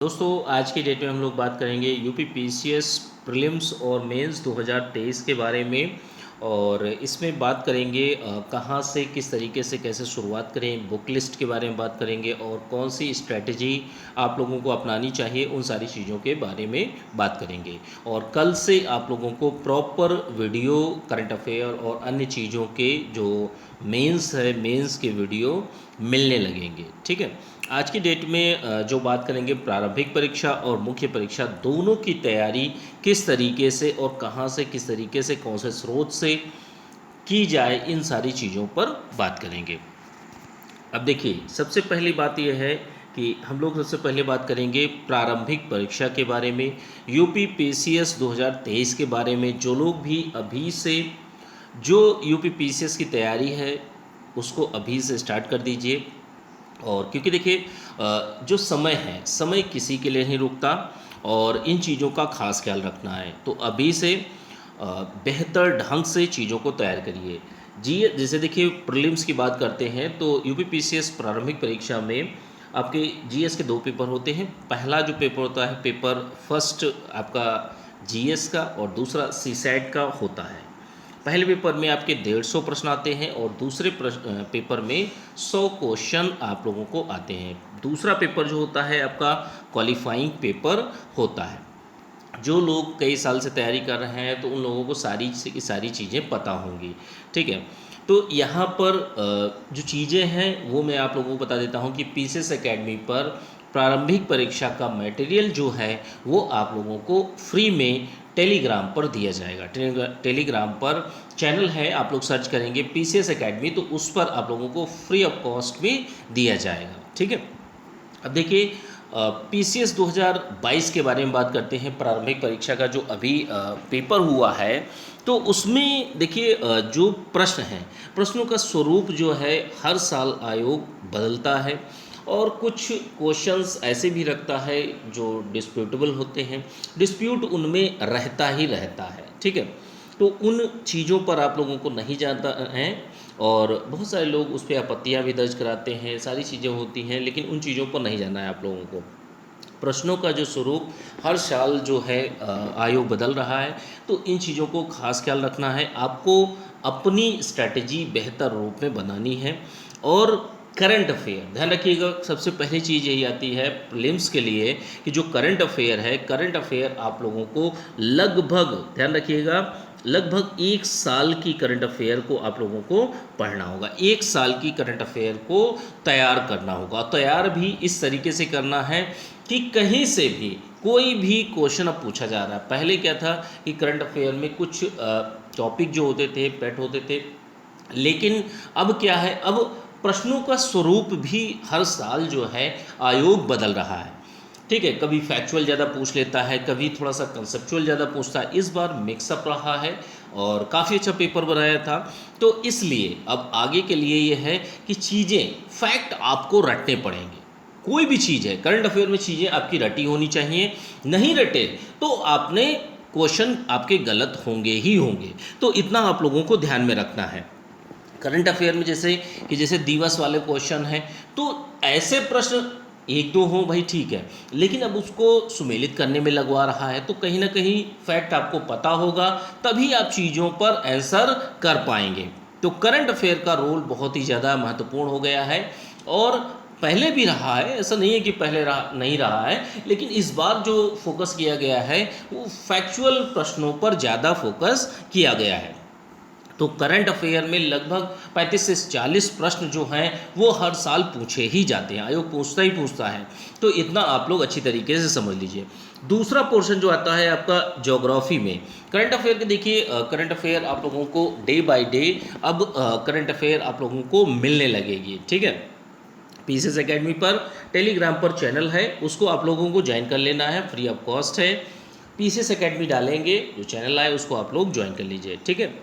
दोस्तों आज की डेट में हम लोग बात करेंगे यूपी पीसीएस प्रीलिम्स और मेंस 2023 के बारे में। और इसमें बात करेंगे कहाँ से किस तरीके से कैसे शुरुआत करें, बुक लिस्ट के बारे में बात करेंगे और कौन सी स्ट्रैटेजी आप लोगों को अपनानी चाहिए, उन सारी चीज़ों के बारे में बात करेंगे। और कल से आप लोगों को प्रॉपर वीडियो करंट अफेयर और अन्य चीज़ों के जो मेंस है, मेंस के वीडियो मिलने लगेंगे। ठीक है, आज की डेट में जो बात करेंगे प्रारंभिक परीक्षा और मुख्य परीक्षा दोनों की तैयारी किस तरीके से और कहाँ से किस तरीके से कौन से स्रोत से की जाए, इन सारी चीज़ों पर बात करेंगे। अब देखिए, सबसे पहली बात यह है कि हम लोग सबसे पहले बात करेंगे प्रारंभिक परीक्षा के बारे में, यूपी पीसीएस 2023 के बारे में। जो लोग भी अभी से जो यूपी पीसीएस की तैयारी है उसको अभी से स्टार्ट कर दीजिए। और क्योंकि देखिए जो समय है, समय किसी के लिए नहीं रुकता और इन चीज़ों का खास ख्याल रखना है। तो अभी से बेहतर ढंग से चीज़ों को तैयार करिए जी। जैसे देखिए, प्रीलिम्स की बात करते हैं तो यूपी पीसीएस प्रारंभिक परीक्षा में आपके जीएस के दो पेपर होते हैं। पहला जो पेपर होता है, पेपर फर्स्ट आपका जीएस का और दूसरा सीसैट का होता है। पहले पेपर में आपके 150 प्रश्न आते हैं और दूसरे पेपर में 100 क्वेश्चन आप लोगों को आते हैं। दूसरा पेपर जो होता है आपका क्वालिफाइंग पेपर होता है। जो लोग कई साल से तैयारी कर रहे हैं तो उन लोगों को सारी की सारी चीज़ें पता होंगी। ठीक है, तो यहाँ पर जो चीज़ें हैं वो मैं आप लोगों को बता देता हूँ कि पीसीएस एकेडमी पर प्रारंभिक परीक्षा का मटेरियल जो है वो आप लोगों को फ्री में टेलीग्राम पर दिया जाएगा। टेलीग्राम पर चैनल है, आप लोग सर्च करेंगे पीसीएस एकेडमी तो उस पर आप लोगों को फ्री ऑफ कॉस्ट में दिया जाएगा। ठीक है, अब देखिए पीसीएस 2022 के बारे में बात करते हैं। प्रारंभिक परीक्षा का जो अभी पेपर हुआ है तो उसमें देखिए जो प्रश्न हैं, प्रश्नों का स्वरूप जो है हर साल आयोग बदलता है और कुछ क्वेश्चंस ऐसे भी रखता है जो डिस्प्यूटेबल होते हैं। डिस्प्यूट उनमें रहता ही रहता है। ठीक है, तो उन चीज़ों पर आप लोगों को नहीं जानता है और बहुत सारे लोग उस पर आपत्तियाँ भी दर्ज कराते हैं, सारी चीज़ें होती हैं, लेकिन उन चीज़ों पर नहीं जाना है आप लोगों को। प्रश्नों का जो स्वरूप हर साल जो है आयोग बदल रहा है, तो इन चीज़ों को खास ख्याल रखना है। आपको अपनी स्ट्रैटेजी बेहतर रूप में बनानी है। और करंट अफेयर ध्यान रखिएगा, सबसे पहली चीज़ यही आती है प्रीलिम्स के लिए कि जो करंट अफेयर है, करंट अफेयर आप लोगों को लगभग, ध्यान रखिएगा, लगभग 1 साल की करंट अफेयर को आप लोगों को पढ़ना होगा। 1 साल की करंट अफेयर को तैयार करना होगा। तैयार भी इस तरीके से करना है कि कहीं से भी कोई भी क्वेश्चन अब पूछा जा रहा है। पहले क्या था कि करंट अफेयर में कुछ टॉपिक जो होते थे पेट होते थे, लेकिन अब क्या है, अब प्रश्नों का स्वरूप भी हर साल जो है आयोग बदल रहा है। ठीक है, कभी फैक्चुअल ज़्यादा पूछ लेता है, कभी थोड़ा सा कंसेप्चुअल ज़्यादा पूछता है। इस बार मिक्सअप रहा है और काफ़ी अच्छा पेपर बनाया था। तो इसलिए अब आगे के लिए ये है कि चीज़ें, फैक्ट आपको रटने पड़ेंगे। कोई भी चीज़ है, करंट अफेयर में चीज़ें आपकी रटी होनी चाहिए। नहीं रटे तो आपने क्वेश्चन आपके गलत होंगे ही होंगे। तो इतना आप लोगों को ध्यान में रखना है। करंट अफेयर में जैसे दिवस वाले क्वेश्चन हैं तो ऐसे प्रश्न एक दो हों भाई ठीक है, लेकिन अब उसको सुमेलित करने में लगवा रहा है तो कहीं ना कहीं फैक्ट आपको पता होगा, तभी आप चीज़ों पर आंसर कर पाएंगे। तो करंट अफेयर का रोल बहुत ही ज़्यादा महत्वपूर्ण हो गया है और पहले भी रहा है, ऐसा नहीं है कि पहले नहीं रहा है, लेकिन इस बार जो फोकस किया गया है वो फैक्चुअल प्रश्नों पर ज़्यादा फोकस किया गया है। तो करंट अफेयर में लगभग 35 से 40 प्रश्न जो हैं वो हर साल पूछे ही जाते हैं, आयोग पूछता ही पूछता है। तो इतना आप लोग अच्छी तरीके से समझ लीजिए। दूसरा पोर्शन जो आता है आपका ज्योग्राफी में करंट अफेयर के, देखिए करंट अफेयर आप लोगों को डे बाय डे अब करंट अफेयर आप लोगों को मिलने लगेगी। ठीक है, पीसीएस एकेडमी पर टेलीग्राम पर चैनल है, उसको आप लोगों को ज्वाइन कर लेना है, फ्री ऑफ कॉस्ट है। पीसीएस एकेडमी डालेंगे, जो चैनल आए उसको आप लोग ज्वाइन कर लीजिए। ठीक है,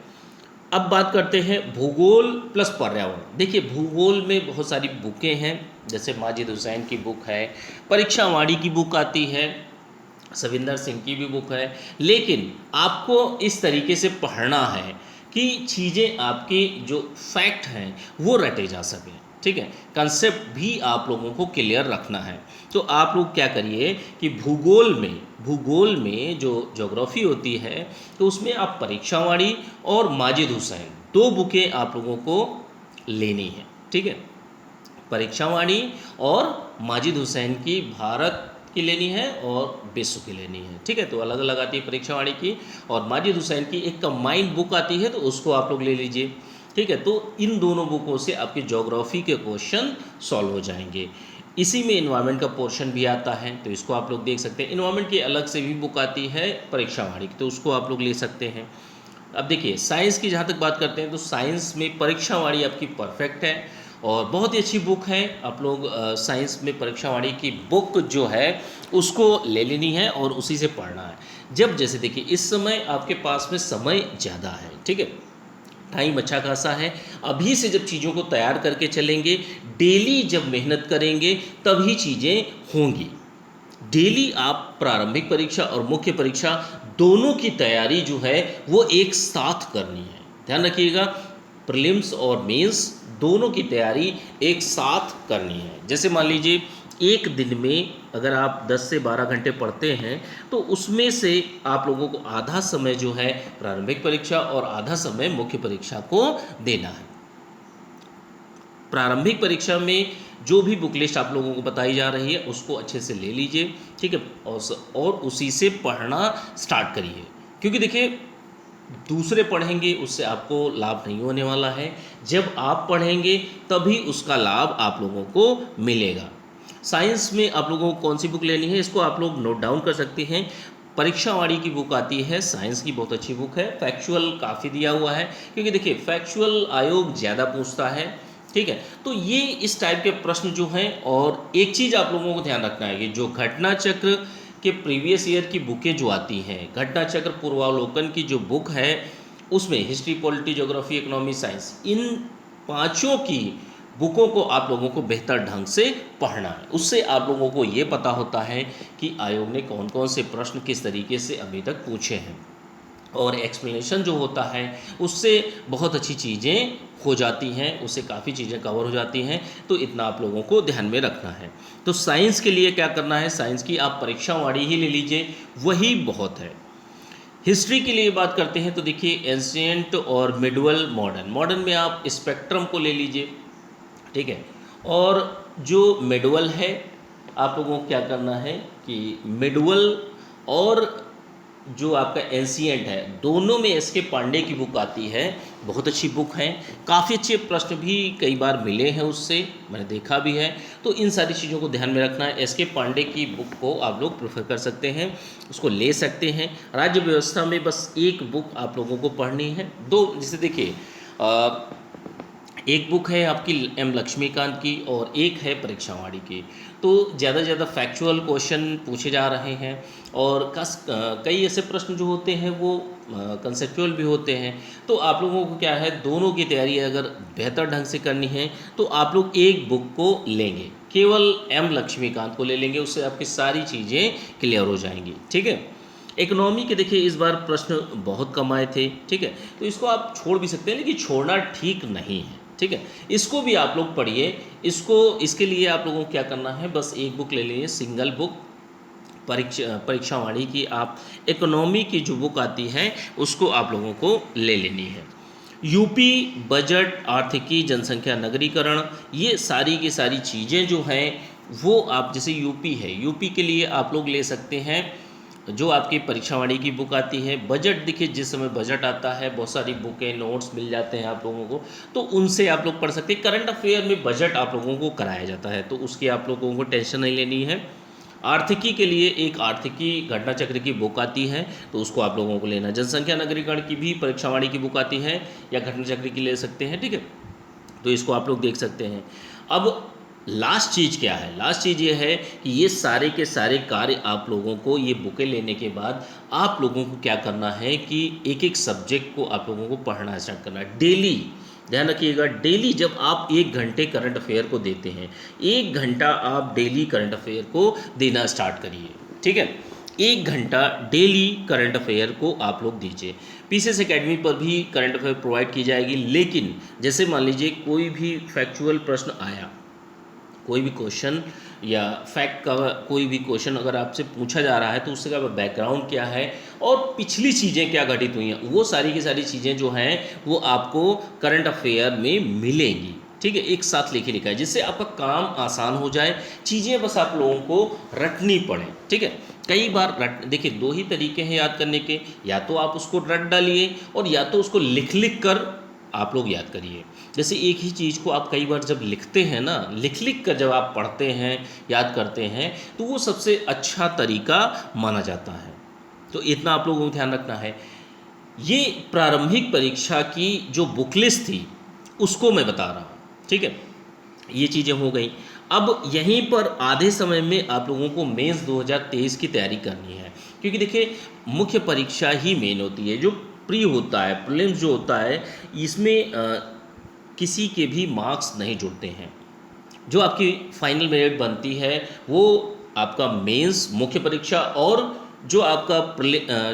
अब बात करते हैं भूगोल प्लस पर्यावरण। देखिए भूगोल में बहुत सारी बुकें हैं, जैसे माजिद हुसैन की बुक है, परीक्षा वाणी की बुक आती है, सविंदर सिंह की भी बुक है। लेकिन आपको इस तरीके से पढ़ना है कि चीज़ें आपके जो फैक्ट हैं वो रटे जा सकें। ठीक है, कंसेप्ट भी आप लोगों को क्लियर रखना है। तो आप लोग क्या करिए कि भूगोल में जो ज्योग्राफी होती है तो उसमें आप परीक्षावाड़ी और माजिद हुसैन दो बुकें आप लोगों को लेनी है। ठीक है, परीक्षावाड़ी और माजिद हुसैन की भारत की लेनी है और विश्व की लेनी है। ठीक है, तो अलग अलग आती है परीक्षावाड़ी की, और माजिद हुसैन की एक कंबाइंड बुक आती है तो उसको आप लोग ले लीजिए। ठीक है, तो इन दोनों बुकों से आपके ज्योग्राफी के क्वेश्चन सॉल्व हो जाएंगे। इसी में इन्वायरमेंट का पोर्शन भी आता है तो इसको आप लोग देख सकते हैं। इन्वायरमेंट की अलग से भी बुक आती है परीक्षावाड़ी की, तो उसको आप लोग ले सकते हैं। अब देखिए साइंस की जहाँ तक बात करते हैं तो साइंस में परीक्षावाड़ी आपकी परफेक्ट है और बहुत ही अच्छी बुक है। आप लोग साइंस में परीक्षावाड़ी की बुक जो है उसको ले लेनी है और उसी से पढ़ना है। जब जैसे देखिए इस समय आपके पास में समय ज़्यादा है, ठीक है, टाइम अच्छा खासा है। अभी से जब चीज़ों को तैयार करके चलेंगे, डेली जब मेहनत करेंगे तभी चीज़ें होंगी। डेली आप प्रारंभिक परीक्षा और मुख्य परीक्षा दोनों की तैयारी जो है वो एक साथ करनी है। ध्यान रखिएगा, प्रीलिम्स और मेंस दोनों की तैयारी एक साथ करनी है। जैसे मान लीजिए एक दिन में अगर आप 10 से 12 घंटे पढ़ते हैं तो उसमें से आप लोगों को आधा समय जो है प्रारंभिक परीक्षा और आधा समय मुख्य परीक्षा को देना है। प्रारंभिक परीक्षा में जो भी बुक लिस्ट आप लोगों को बताई जा रही है उसको अच्छे से ले लीजिए। ठीक है, और उसी से पढ़ना स्टार्ट करिए, क्योंकि देखिए दूसरे पढ़ेंगे उससे आपको लाभ नहीं होने वाला है। जब आप पढ़ेंगे तभी उसका लाभ आप लोगों को मिलेगा। साइंस में आप लोगों को कौन सी बुक लेनी है इसको आप लोग नोट डाउन कर सकते हैं। परीक्षावाड़ी की बुक आती है, साइंस की बहुत अच्छी बुक है। फैक्चुअल काफ़ी दिया हुआ है, क्योंकि देखिए फैक्चुअल आयोग ज़्यादा पूछता है। ठीक है, तो ये इस टाइप के प्रश्न जो हैं। और एक चीज़ आप लोगों को ध्यान रखना है कि जो घटना चक्र के प्रीवियस ईयर की बुकें जो आती हैं, घटना चक्र पूर्वावलोकन की जो बुक है उसमें history, polity, geography, economy, science, इन पांचों की बुकों को आप लोगों को बेहतर ढंग से पढ़ना है। उससे आप लोगों को ये पता होता है कि आयोग ने कौन कौन से प्रश्न किस तरीके से अभी तक पूछे हैं, और एक्सप्लेनेशन जो होता है उससे बहुत अच्छी चीज़ें हो जाती हैं, उससे काफ़ी चीज़ें कवर हो जाती हैं। तो इतना आप लोगों को ध्यान में रखना है। तो साइंस के लिए क्या करना है, साइंस की आप परीक्षावाड़ी ही ले लीजिए, वही बहुत है। हिस्ट्री के लिए बात करते हैं तो देखिए एंशिएंट और मिडवल, मॉडर्न। मॉडर्न में आप स्पेक्ट्रम को ले लीजिए। ठीक है, और जो मिडवल है आप लोगों को क्या करना है कि मिडवल और जो आपका एंशिएंट है दोनों में एस के पांडे की बुक आती है, बहुत अच्छी बुक है। काफ़ी अच्छे प्रश्न भी कई बार मिले हैं उससे, मैंने देखा भी है। तो इन सारी चीज़ों को ध्यान में रखना है। एस के पांडे की बुक को आप लोग प्रेफर कर सकते हैं, उसको ले सकते हैं। राज्य व्यवस्था में बस एक बुक आप लोगों को पढ़नी है, दो जैसे देखिए एक बुक है आपकी एम लक्ष्मीकांत की और एक है परीक्षावाड़ी की। तो ज़्यादा से ज़्यादा फैक्चुअल क्वेश्चन पूछे जा रहे हैं, और कई ऐसे प्रश्न जो होते हैं वो कंसेप्चुअल भी होते हैं। तो आप लोगों को क्या है, दोनों की तैयारी अगर बेहतर ढंग से करनी है तो आप लोग एक बुक को लेंगे, केवल एम लक्ष्मीकांत को ले लेंगे, उससे आपकी सारी चीज़ें क्लियर हो जाएंगी। ठीक है, इकोनॉमी के देखिए इस बार प्रश्न बहुत कम आए थे। ठीक है, तो इसको आप छोड़ भी सकते हैं, लेकिन छोड़ना ठीक नहीं है। ठीक है, इसको भी आप लोग पढ़िए। इसके लिए आप लोगों को क्या करना है, बस एक बुक ले लीजिए, सिंगल बुक परीक्षावाड़ी की। आप इकोनॉमी की जो बुक आती है उसको आप लोगों को ले लेनी है। यूपी बजट, आर्थिकी, जनसंख्या, नगरीकरण, ये सारी की सारी चीज़ें जो हैं वो आप, जैसे यूपी है, यूपी के लिए आप लोग ले सकते हैं जो आपकी परीक्षावाड़ी की बुक आती है। बजट देखिए जिस समय बजट आता है बहुत सारी बुकें, नोट्स मिल जाते हैं आप लोगों को, तो उनसे आप लोग पढ़ सकते हैं। करंट अफेयर में बजट आप लोगों को कराया जाता है, तो उसकी आप लोगों को टेंशन नहीं लेनी है। आर्थिकी के लिए एक आर्थिकी घटना चक्र की बुक आती है, तो उसको आप लोगों को लेना है। जनसंख्या नगरीकरण की भी परीक्षावाड़ी की बुक आती है, या घटना चक्र की ले सकते हैं। ठीक है, तो इसको आप लोग देख सकते हैं। अब लास्ट चीज़ क्या है, लास्ट चीज़ ये है कि ये सारे के सारे कार्य आप लोगों को, ये बुकें लेने के बाद आप लोगों को क्या करना है कि एक एक सब्जेक्ट को आप लोगों को पढ़ना स्टार्ट करना है डेली। ध्यान रखिएगा, डेली जब आप 1 घंटे करंट अफेयर को देते हैं, 1 घंटा आप डेली करंट अफेयर को देना स्टार्ट करिए। ठीक है, 1 घंटा डेली करंट अफेयर को आप लोग दीजिए। पीसीएस एकेडमी पर भी करंट अफेयर प्रोवाइड की जाएगी, लेकिन जैसे मान लीजिए कोई भी फैक्चुअल प्रश्न आया, कोई भी क्वेश्चन या फैक्ट का कोई भी क्वेश्चन अगर आपसे पूछा जा रहा है तो उसका बैकग्राउंड क्या है और पिछली चीज़ें क्या घटित हुई हैं, वो सारी की सारी चीज़ें जो हैं वो आपको करंट अफेयर में मिलेंगी। ठीक है, एक साथ लिखे लिखा है, जिससे आपका काम आसान हो जाए, चीज़ें बस आप लोगों को रटनी पड़े। ठीक है, कई बार रट देखिए, दो ही तरीके हैं याद करने के, या तो आप उसको रट डालिए और या तो उसको लिख लिख कर आप लोग याद करिए। जैसे एक ही चीज़ को आप कई बार जब लिखते हैं ना, लिख लिख कर जब आप पढ़ते हैं, याद करते हैं, तो वो सबसे अच्छा तरीका माना जाता है। तो इतना आप लोगों को ध्यान रखना है। ये प्रारंभिक परीक्षा की जो बुक लिस्ट थी उसको मैं बता रहा हूँ। ठीक है, ये चीज़ें हो गई। अब यहीं पर आधे समय में आप लोगों को मेंस 2023 की तैयारी करनी है, क्योंकि देखिए मुख्य परीक्षा ही मेन होती है। जो प्री होता है, प्रीलिम्स जो होता है, इसमें किसी के भी मार्क्स नहीं जुड़ते हैं। जो आपकी फाइनल मेरिट बनती है वो आपका मेंस मुख्य परीक्षा और जो आपका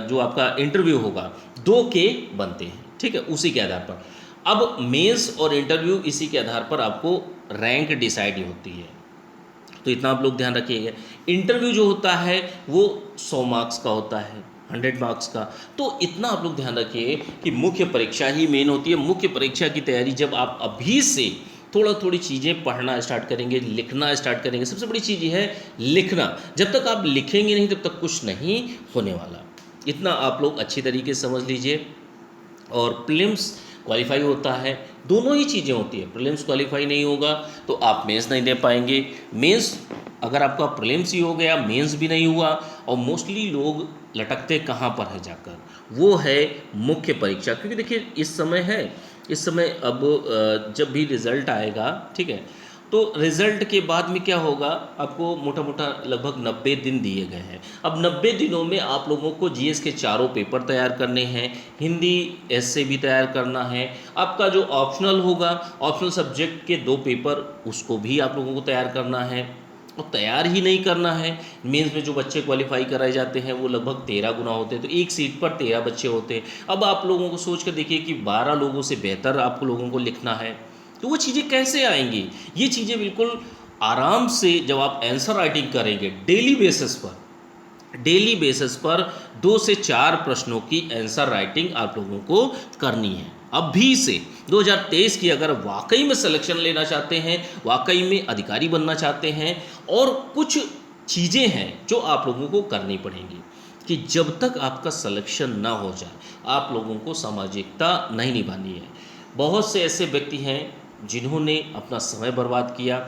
जो आपका इंटरव्यू होगा, दो के बनते हैं। ठीक है, उसी के आधार पर अब मेंस और इंटरव्यू इसी के आधार पर आपको रैंक डिसाइड होती है। तो इतना आप लोग ध्यान रखिएगा। इंटरव्यू जो होता है वो 100 मार्क्स का होता है, 100 मार्क्स का। तो इतना आप लोग ध्यान रखिए कि मुख्य परीक्षा ही मेन होती है। मुख्य परीक्षा की तैयारी जब आप अभी से थोड़ी चीज़ें पढ़ना स्टार्ट करेंगे, लिखना स्टार्ट करेंगे, सबसे बड़ी चीज़ ये है लिखना। जब तक आप लिखेंगे नहीं तब तक कुछ नहीं होने वाला। इतना आप लोग अच्छी तरीके से समझ लीजिए। और प्रीलिम्स क्वालिफाई होता है, दोनों ही चीज़ें होती है। प्रीलिम्स क्वालिफाई नहीं होगा तो आप मेंस नहीं दे पाएंगे। मेंस अगर आपका प्रीलिम्स ही हो गया, मेंस भी नहीं हुआ, और मोस्टली लोग लटकते कहाँ पर है जाकर, वो है मुख्य परीक्षा। क्योंकि देखिए इस समय अब जब भी रिज़ल्ट आएगा, ठीक है, तो रिज़ल्ट के बाद में क्या होगा, आपको मोटा मोटा लगभग 90 दिन दिए गए हैं। अब 90 दिनों में आप लोगों को जीएस के चारों पेपर तैयार करने हैं, हिंदी एस्से भी तैयार करना है, आपका जो ऑप्शनल होगा, ऑप्शनल सब्जेक्ट के 2 पेपर उसको भी आप लोगों को तैयार करना है। और तैयार ही नहीं करना है, मेंस में जो बच्चे क्वालिफाई कराए जाते हैं वो लगभग 13 गुना होते हैं, तो एक सीट पर 13 बच्चे होते हैं। अब आप लोगों को सोच कर देखिए कि 12 लोगों से बेहतर आप लोगों को लिखना है, तो वो चीज़ें कैसे आएंगी? ये चीज़ें बिल्कुल आराम से जब आप आंसर राइटिंग करेंगे डेली बेसिस पर 2 से 4 प्रश्नों की आंसर राइटिंग आप लोगों को करनी है अभी से। 2023 की अगर वाकई में सिलेक्शन लेना चाहते हैं, वाकई में अधिकारी बनना चाहते हैं, और कुछ चीज़ें हैं जो आप लोगों को करनी पड़ेंगी कि जब तक आपका सिलेक्शन ना हो जाए आप लोगों को सामाजिकता नहीं निभानी है। बहुत से ऐसे व्यक्ति हैं जिन्होंने अपना समय बर्बाद किया,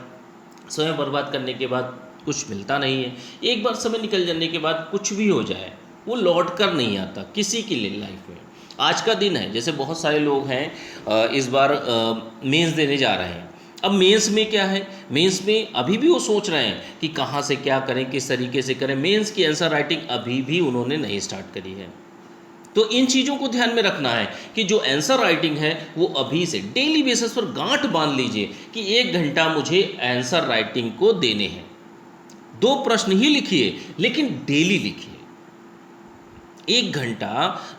समय बर्बाद करने के बाद कुछ मिलता नहीं है। एक बार समय निकल जाने के बाद कुछ भी हो जाए वो लौट कर नहीं आता किसी की लाइफ में। आज का दिन है, जैसे बहुत सारे लोग हैं इस बार मेंस देने जा रहे हैं। अब मेंस में क्या है, मेंस में अभी भी वो सोच रहे हैं कि कहाँ से क्या करें, किस तरीके से करें। मेंस की आंसर राइटिंग अभी भी उन्होंने नहीं स्टार्ट करी है। तो इन चीज़ों को ध्यान में रखना है कि जो आंसर राइटिंग है वो अभी से डेली बेसिस पर गांठ बांध लीजिए कि 1 घंटा मुझे आंसर राइटिंग को देने हैं। 2 प्रश्न ही लिखिए लेकिन डेली लिखिए। 1 घंटा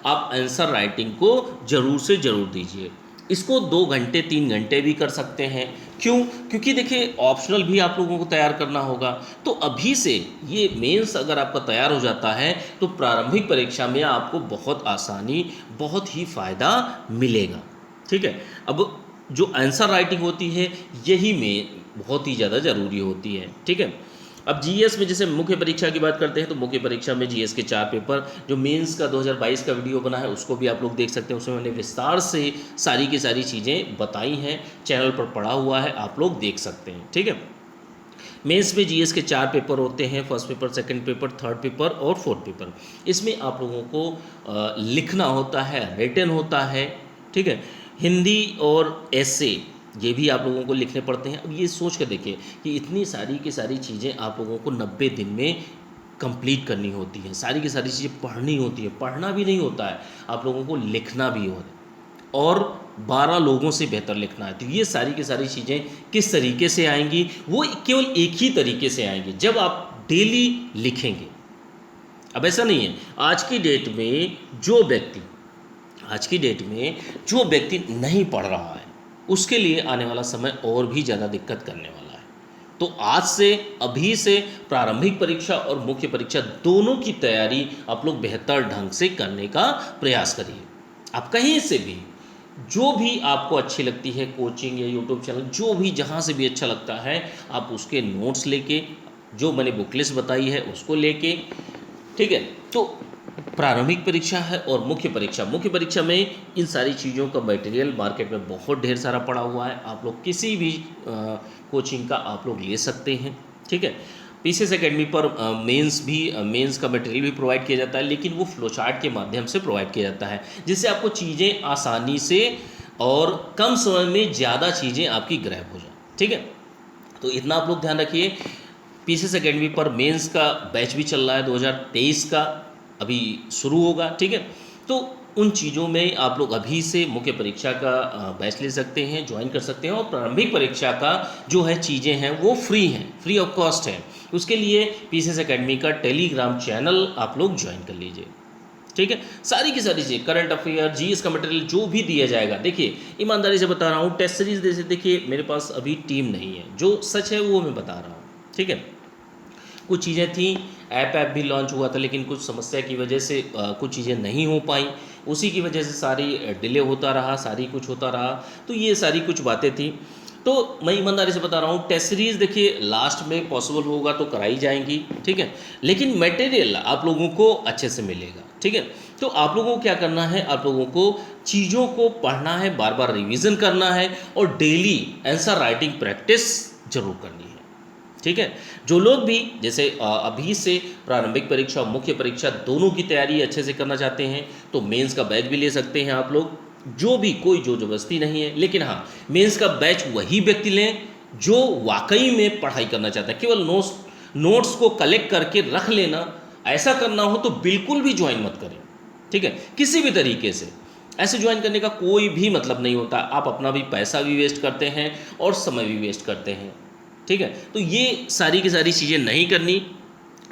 आप आंसर राइटिंग को जरूर से जरूर दीजिए। इसको 2 घंटे 3 घंटे भी कर सकते हैं। क्यों? क्योंकि देखिए ऑप्शनल भी आप लोगों को तैयार करना होगा। तो अभी से ये मेंस अगर आपका तैयार हो जाता है तो प्रारंभिक परीक्षा में आपको बहुत आसानी, बहुत ही फ़ायदा मिलेगा। ठीक है, अब जो आंसर राइटिंग होती है यही में बहुत ही ज़्यादा ज़रूरी होती है। ठीक है, अब जीएस में जैसे मुख्य परीक्षा की बात करते हैं तो मुख्य परीक्षा में जीएस के 4 पेपर, जो मेंस का 2022 का वीडियो बना है उसको भी आप लोग देख सकते हैं। उसमें मैंने विस्तार से सारी की सारी चीज़ें बताई हैं, चैनल पर पड़ा हुआ है, आप लोग देख सकते हैं। ठीक है, मेंस में जीएस के 4 पेपर होते हैं, first paper, second paper, third paper और फोर्थ पेपर। इसमें आप लोगों को लिखना होता है, रिटन होता है। ठीक है, हिंदी और एस्से ये भी आप लोगों को लिखने पड़ते हैं। अब ये सोच कर देखिए कि इतनी सारी की सारी चीज़ें आप लोगों को 90 दिन में कंप्लीट करनी होती हैं, सारी की सारी चीज़ें पढ़नी होती है। पढ़ना भी नहीं होता है, आप लोगों को लिखना भी होता है, और 12 लोगों से बेहतर लिखना है। तो ये सारी की सारी चीज़ें किस तरीके से आएंगी, वो केवल एक ही तरीके से आएंगी, जब आप डेली लिखेंगे। अब ऐसा नहीं है, आज की डेट में जो व्यक्ति नहीं पढ़ रहा है उसके लिए आने वाला समय और भी ज़्यादा दिक्कत करने वाला है। तो आज से, अभी से प्रारंभिक परीक्षा और मुख्य परीक्षा दोनों की तैयारी आप लोग बेहतर ढंग से करने का प्रयास करिए। आप कहीं से भी, जो भी आपको अच्छी लगती है, कोचिंग या यूट्यूब चैनल, जो भी जहाँ से भी अच्छा लगता है, आप उसके नोट्स लेके, जो मैंने बुक लिस्ट बताई है उसको लेके, ठीक है। तो प्रारंभिक परीक्षा है और मुख्य परीक्षा में इन सारी चीज़ों का मटेरियल मार्केट में बहुत ढेर सारा पड़ा हुआ है। आप लोग किसी भी कोचिंग का आप लोग ले सकते हैं, ठीक है। पीसीएस एकेडमी पर मेंस का मटेरियल भी प्रोवाइड किया जाता है, लेकिन वो फ्लो चार्ट के माध्यम से प्रोवाइड किया जाता है, जिससे आपको चीज़ें आसानी से और कम समय में ज़्यादा चीज़ें आपकी ग्रैब हो जाए, ठीक है। तो इतना आप लोग ध्यान रखिए। पीसीएस एकेडमी पर मेंस का बैच भी चल रहा है, 2023 का अभी शुरू होगा, ठीक है। तो उन चीज़ों में आप लोग अभी से मुख्य परीक्षा का बैच ले सकते हैं, ज्वाइन कर सकते हैं, और प्रारंभिक परीक्षा का जो है चीज़ें हैं वो फ्री ऑफ कॉस्ट है। उसके लिए पीसीएस एकेडमी का टेलीग्राम चैनल आप लोग ज्वाइन कर लीजिए, ठीक है। सारी की सारी चीज़, करंट अफेयर, जीएस का मटेरियल जो भी दिया जाएगा, देखिए ईमानदारी से बता रहा हूँ, टेस्ट सीरीज जैसे देखिए मेरे पास अभी टीम नहीं है, जो सच है वो मैं बता रहा हूँ, ठीक है। कुछ चीज़ें थी, ऐप भी लॉन्च हुआ था, लेकिन कुछ समस्या की वजह से कुछ चीज़ें नहीं हो पाई, उसी की वजह से सारी डिले होता रहा, सारी कुछ होता रहा। तो ये सारी कुछ बातें थी। तो मैं ईमानदारी से बता रहा हूँ, टेस्ट सीरीज़ देखिए लास्ट में पॉसिबल होगा तो कराई जाएंगी, ठीक है, लेकिन मटेरियल आप लोगों को अच्छे से मिलेगा, ठीक है। तो आप लोगों को क्या करना है, आप लोगों को चीज़ों को पढ़ना है, बार बार रिवीजन करना है, और डेली आंसर राइटिंग प्रैक्टिस जरूर करनी है, ठीक है। जो लोग भी जैसे अभी से प्रारंभिक परीक्षा और मुख्य परीक्षा दोनों की तैयारी अच्छे से करना चाहते हैं, तो मेंस का बैच भी ले सकते हैं आप लोग। जो भी, कोई जो जबरदस्ती नहीं है, लेकिन हाँ, मेंस का बैच वही व्यक्ति लें जो वाकई में पढ़ाई करना चाहता है। केवल नोट्स को कलेक्ट करके रख लेना, ऐसा करना हो तो बिल्कुल भी ज्वाइन मत करें, ठीक है। किसी भी तरीके से ऐसे ज्वाइन करने का कोई भी मतलब नहीं होता। आप अपना भी पैसा भी वेस्ट करते हैं और समय भी वेस्ट करते हैं, ठीक है। तो ये सारी की सारी चीज़ें नहीं करनी।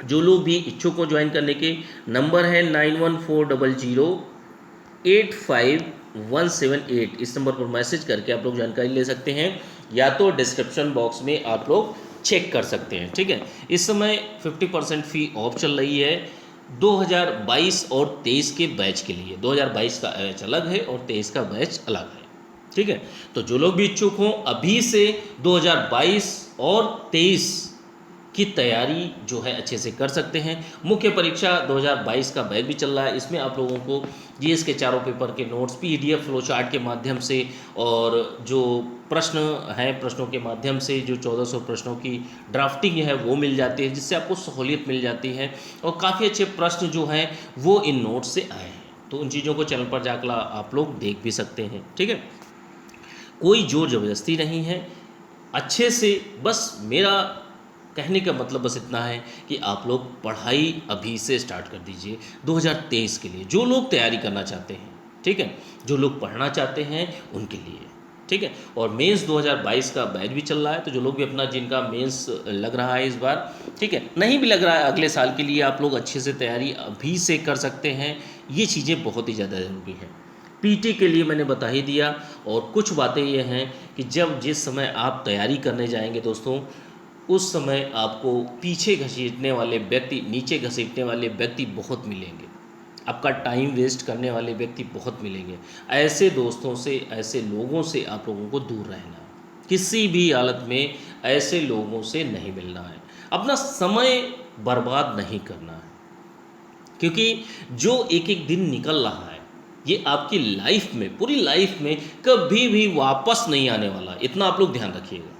जो लोग भी इच्छुक हो ज्वाइन करने के, नंबर है 9140085178, इस नंबर पर मैसेज करके आप लोग जानकारी ले सकते हैं, या तो डिस्क्रिप्शन बॉक्स में आप लोग चेक कर सकते हैं, ठीक है। इस समय 50% फ़ी ऑफ चल रही है 2022 और 23 के बैच के लिए। 2022 का बैच अलग है और 23 का बैच अलग है, ठीक है। तो जो लोग भी इच्छुक हों, अभी से 2022 और 23 की तैयारी जो है अच्छे से कर सकते हैं। मुख्य परीक्षा 2022 का बैच भी चल रहा है, इसमें आप लोगों को जीएस के चारों पेपर के नोट्स पीडीएफ फ्लो चार्ट के माध्यम से, और जो प्रश्न हैं प्रश्नों के माध्यम से, जो 1400 प्रश्नों की ड्राफ्टिंग है वो मिल जाती है, जिससे आपको सहूलियत मिल जाती है, और काफ़ी अच्छे प्रश्न जो हैं वो इन नोट्स से आए हैं। तो उन चीज़ों को चैनल पर जाकर आप लोग देख भी सकते हैं, ठीक है। कोई जोर ज़बरदस्ती नहीं है, अच्छे से, बस मेरा कहने का मतलब बस इतना है कि आप लोग पढ़ाई अभी से स्टार्ट कर दीजिए 2023 के लिए, जो लोग तैयारी करना चाहते हैं, ठीक है, जो लोग पढ़ना चाहते हैं उनके लिए, ठीक है। और मेंस 2022 का बैच भी चल रहा है, तो जो लोग भी अपना, जिनका मेंस लग रहा है इस बार, ठीक है, नहीं भी लग रहा है अगले साल के लिए, आप लोग अच्छे से तैयारी अभी से कर सकते हैं। ये चीज़ें बहुत ही ज़्यादा ज़रूरी हैं। पीटी के लिए मैंने बता ही दिया, और कुछ बातें ये हैं कि जिस समय आप तैयारी करने जाएंगे दोस्तों, उस समय आपको पीछे घसीटने वाले व्यक्ति, नीचे घसीटने वाले व्यक्ति बहुत मिलेंगे, आपका टाइम वेस्ट करने वाले व्यक्ति बहुत मिलेंगे। ऐसे दोस्तों से, ऐसे लोगों से आप लोगों को दूर रहना है, किसी भी हालत में ऐसे लोगों से नहीं मिलना है, अपना समय बर्बाद नहीं करना है, क्योंकि जो एक एक दिन निकल रहा है ये आपकी लाइफ में, पूरी लाइफ में कभी भी वापस नहीं आने वाला, इतना आप लोग ध्यान रखिएगा।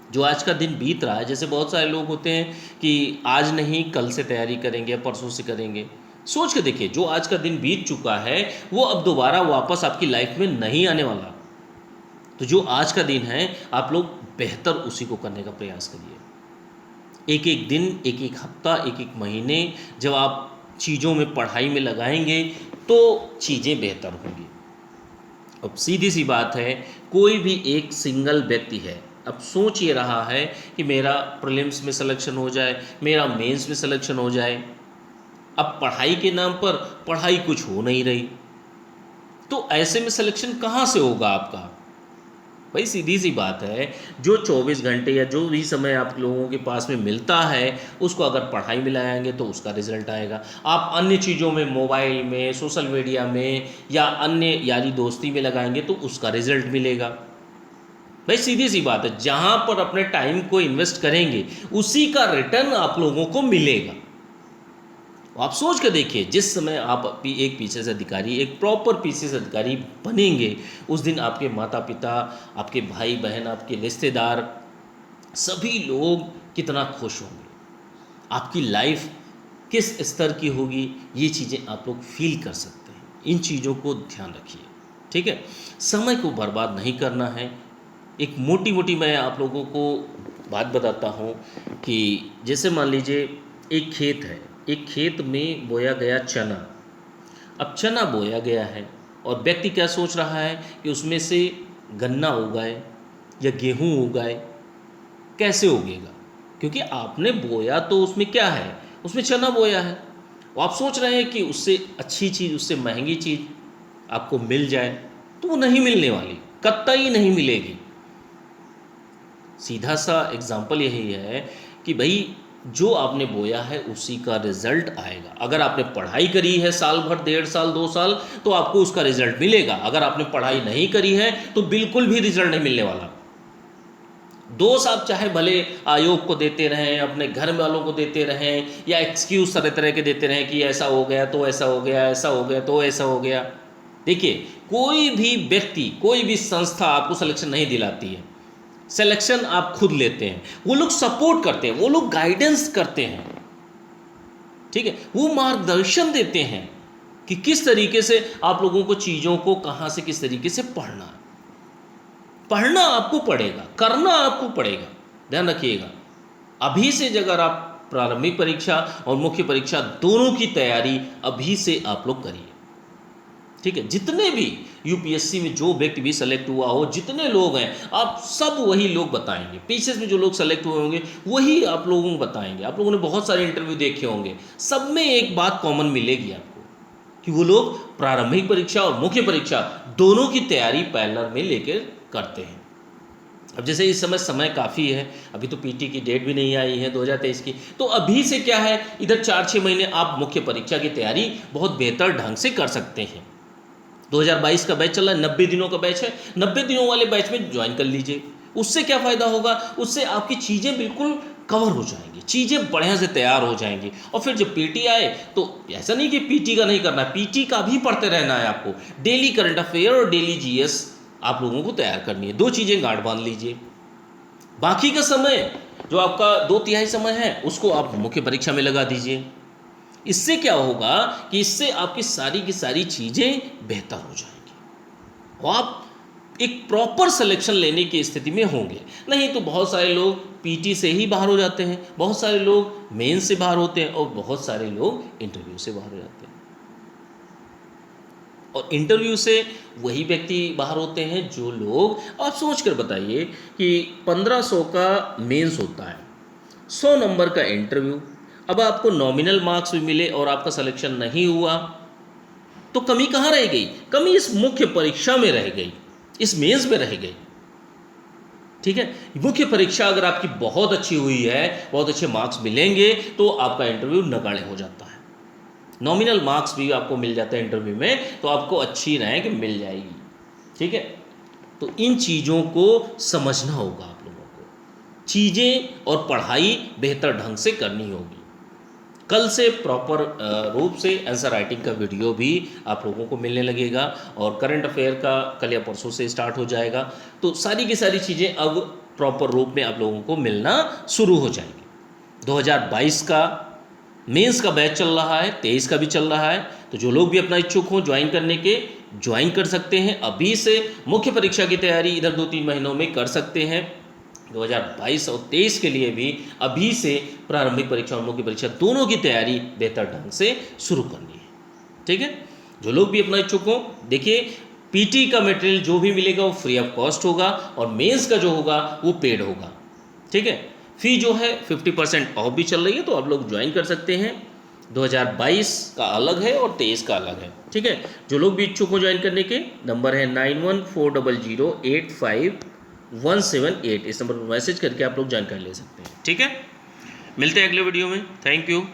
जो आज का दिन बीत रहा है, जैसे बहुत सारे लोग होते हैं कि आज नहीं कल से तैयारी करेंगे, परसों से करेंगे, सोच के देखिए, जो आज का दिन बीत चुका है वो अब दोबारा वापस आपकी लाइफ में नहीं आने वाला। तो जो आज का दिन है आप लोग बेहतर उसी को करने का प्रयास करिए। एक एक दिन, एक एक हफ्ता, एक एक महीने जब आप चीज़ों में, पढ़ाई में लगाएंगे तो चीज़ें बेहतर होंगी। अब सीधी सी बात है, कोई भी एक सिंगल व्यक्ति है, अब सोच ये रहा है कि मेरा प्रीलिम्स में सिलेक्शन हो जाए, मेरा मेंस में सिलेक्शन हो जाए, अब पढ़ाई के नाम पर पढ़ाई कुछ हो नहीं रही, तो ऐसे में सिलेक्शन कहाँ से होगा आपका? भाई सीधी सी बात है, जो 24 घंटे या जो भी समय आप लोगों के पास में मिलता है उसको अगर पढ़ाई में लगाएंगे तो उसका रिजल्ट आएगा। आप अन्य चीज़ों में, मोबाइल में, सोशल मीडिया में या अन्य यारी दोस्ती में लगाएंगे तो उसका रिजल्ट मिलेगा। भाई सीधी सी बात है, जहाँ पर अपने टाइम को इन्वेस्ट करेंगे उसी का रिटर्न आप लोगों को मिलेगा। आप सोच कर देखिए, जिस समय आप एक पीसीएस अधिकारी, एक प्रॉपर पीसीएस अधिकारी बनेंगे, उस दिन आपके माता पिता, आपके भाई बहन, आपके रिश्तेदार, सभी लोग कितना खुश होंगे, आपकी लाइफ किस स्तर की होगी, ये चीज़ें आप लोग फील कर सकते हैं। इन चीज़ों को ध्यान रखिए, ठीक है। समय को बर्बाद नहीं करना है। एक मोटी मोटी मैं आप लोगों को बात बताता हूँ कि जैसे मान लीजिए एक खेत है, एक खेत में बोया गया चना। अब चना बोया गया है और व्यक्ति क्या सोच रहा है कि उसमें से गन्ना उगाए या गेहूँ उगाए। कैसे उगेगा? क्योंकि आपने बोया तो उसमें क्या है, उसमें चना बोया है। और आप सोच रहे हैं कि उससे अच्छी चीज़, उससे महंगी चीज़ आपको मिल जाए, तो वो नहीं मिलने वाली, कतई नहीं मिलेगी। सीधा सा एग्जाम्पल यही है कि भाई जो आपने बोया है उसी का रिजल्ट आएगा। अगर आपने पढ़ाई करी है साल भर, 1.5 साल 2 साल, तो आपको उसका रिजल्ट मिलेगा। अगर आपने पढ़ाई नहीं करी है तो बिल्कुल भी रिजल्ट नहीं मिलने वाला। दोष आप चाहे भले आयोग को देते रहें, अपने घर वालों को देते रहें, या एक्सक्यूज तरह तरह के देते रहें कि ऐसा हो गया तो ऐसा हो गया, ऐसा हो गया तो ऐसा हो गया। देखिए, कोई भी व्यक्ति, कोई भी संस्था आपको सिलेक्शन नहीं दिलाती है। सिलेक्शन आप खुद लेते हैं। वो लोग सपोर्ट करते हैं, वो लोग गाइडेंस करते हैं, ठीक है। वो मार्गदर्शन देते हैं कि किस तरीके से आप लोगों को चीज़ों को कहाँ से किस तरीके से पढ़ना है। पढ़ना आपको पड़ेगा, करना आपको पड़ेगा। ध्यान रखिएगा, अभी से अगर आप प्रारंभिक परीक्षा और मुख्य परीक्षा दोनों की तैयारी अभी से आप लोग करिए, ठीक है। जितने भी यूपीएससी में जो व्यक्ति भी सेलेक्ट हुआ हो, जितने लोग हैं, आप सब वही लोग बताएंगे। पीसीएस में जो लोग सेलेक्ट हुए होंगे वही आप लोगों को बताएंगे। आप लोगों ने बहुत सारे इंटरव्यू देखे होंगे, सब में एक बात कॉमन मिलेगी आपको कि वो लोग प्रारंभिक परीक्षा और मुख्य परीक्षा दोनों की तैयारी पैरेलल में लेकर करते हैं। अब जैसे इस समय काफ़ी है, अभी तो पीटी की डेट भी नहीं आई है 2023 की, तो अभी से क्या है, इधर 4-6 महीने आप मुख्य परीक्षा की तैयारी बहुत बेहतर ढंग से कर सकते हैं। 2022 का बैच चल रहा है, 90 दिनों का बैच है, 90 दिनों वाले बैच में ज्वाइन कर लीजिए। उससे क्या फ़ायदा होगा, उससे आपकी चीज़ें बिल्कुल कवर हो जाएंगी, चीज़ें बढ़िया से तैयार हो जाएंगी। और फिर जब पीटी आए तो ऐसा नहीं कि पीटी का नहीं करना है, पीटी का भी पढ़ते रहना है आपको। डेली करंट अफेयर और डेली जीएस आप लोगों को तैयार करनी है। 2 चीज़ें गांठ बांध लीजिए। बाकी का समय जो आपका 2/3 समय है उसको आप मुख्य परीक्षा में लगा दीजिए। इससे क्या होगा कि इससे आपकी सारी की सारी चीज़ें बेहतर हो जाएंगी और आप एक प्रॉपर सिलेक्शन लेने की स्थिति में होंगे। नहीं तो बहुत सारे लोग पीटी से ही बाहर हो जाते हैं, बहुत सारे लोग मेन से बाहर होते हैं और बहुत सारे लोग इंटरव्यू से बाहर हो जाते हैं। और इंटरव्यू से वही व्यक्ति बाहर होते हैं जो लोग, आप सोच कर बताइए कि 1500 का मेंस होता है, 100 नंबर का इंटरव्यू। अब आपको नॉमिनल मार्क्स भी मिले और आपका सिलेक्शन नहीं हुआ तो कमी कहाँ रह गई? कमी इस मुख्य परीक्षा में रह गई, इस मेंस में रह गई, ठीक है। मुख्य परीक्षा अगर आपकी बहुत अच्छी हुई है, बहुत अच्छे मार्क्स मिलेंगे तो आपका इंटरव्यू नगण्य हो जाता है। नॉमिनल मार्क्स भी आपको मिल जाते हैं इंटरव्यू में तो आपको अच्छी रैंक मिल जाएगी, ठीक है। तो इन चीज़ों को समझना होगा आप लोगों को, चीज़ें और पढ़ाई बेहतर ढंग से करनी होगी। कल से प्रॉपर रूप से आंसर राइटिंग का वीडियो भी आप लोगों को मिलने लगेगा और करंट अफेयर का कल या परसों से स्टार्ट हो जाएगा। तो सारी की सारी चीज़ें अब प्रॉपर रूप में आप लोगों को मिलना शुरू हो जाएंगी। 2022 का मेंस का बैच चल रहा है, 23 का भी चल रहा है। तो जो लोग भी अपना इच्छुक हों ज्वाइन करने के, ज्वाइन कर सकते हैं। अभी से मुख्य परीक्षा की तैयारी इधर 2-3 महीनों में कर सकते हैं। 2022 और 23 के लिए भी अभी से प्रारंभिक परीक्षा और मुख्य परीक्षा दोनों की तैयारी बेहतर ढंग से शुरू करनी है, ठीक है। जो लोग भी अपना इच्छुक हों, देखिए पीटी का मटेरियल जो भी मिलेगा वो फ्री ऑफ कॉस्ट होगा और मेंस का जो होगा वो पेड होगा, ठीक है। फी जो है 50% ऑफ भी चल रही है तो आप लोग ज्वाइन कर सकते हैं। 2022 का अलग है और 23 का अलग है। ठीक है, जो लोग भी इच्छुक हो ज्वाइन करने के, नंबर है 9140085178। इस नंबर पर मैसेज करके आप लोग जानकारी ले सकते हैं। ठीक है, मिलते हैं अगले वीडियो में। Thank you.